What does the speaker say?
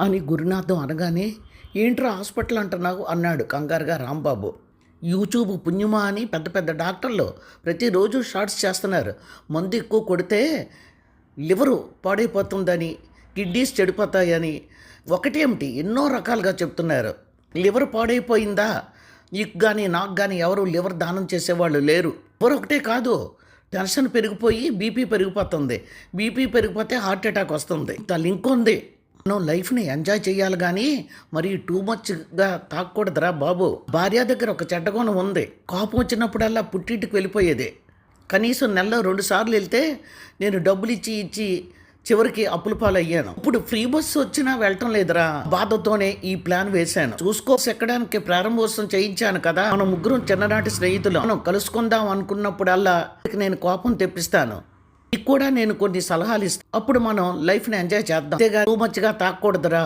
అని గురునాథం అనగానే, ఏంట్రా హాస్పిటల్ అంటున్నావు అన్నాడు కంగారుగా రాంబాబు. యూట్యూబ్ పుణ్యమా అని పెద్ద పెద్ద డాక్టర్లు ప్రతిరోజు షార్ట్స్ చేస్తున్నారు. మందు ఎక్కువ కొడితే లివరు పాడైపోతుందని, కిడ్నీస్ చెడిపోతాయని, ఒకటేమిటి ఎన్నో రకాలుగా చెప్తున్నారు. లివర్ పాడైపోయిందా, నీకు కానీ నాకు కానీ ఎవరు లివర్ దానం చేసేవాళ్ళు లేరు. లివర్ ఒకటే కాదు, టెన్షన్ పెరిగిపోయి బీపీ పెరిగిపోతుంది. బీపీ పెరిగిపోతే హార్ట్ అటాక్ వస్తుంది. ఇంత లింక్ ఉంది. మనం లైఫ్ని ఎంజాయ్ చేయాలి కానీ మరి టూ మచ్గా తాగకూడదురా బాబు. భార్య దగ్గర ఒక చెడ్డగుణం ఉంది. కోపం వచ్చినప్పుడల్లా పుట్టింటికి వెళ్ళిపోయేది. కనీసం నెలలో 2 సార్లు వెళ్తే నేను డబ్బులు ఇచ్చి చివరికి అప్పుల పాలయ్యాను. ఇప్పుడు ఫ్రీ బస్సు వచ్చినా వెళ్ళటం లేదురా. బాధతోనే ఈ ప్లాన్ వేశాను. ఎక్కడానికి ప్రారంభోత్సవం చేయించాను కదా. మనం ముగ్గురం చిన్ననాటి స్నేహితులు. మనం కలుసుకుందాం అనుకున్నప్పుడల్లా నేను కోపం తెప్పిస్తాను. నీకు కూడా నేను కొన్ని సలహాలు ఇస్తాను. అప్పుడు మనం లైఫ్ని ఎంజాయ్ చేద్దాం. అంతేగా టూ మచ్గా తాగకూడదురా.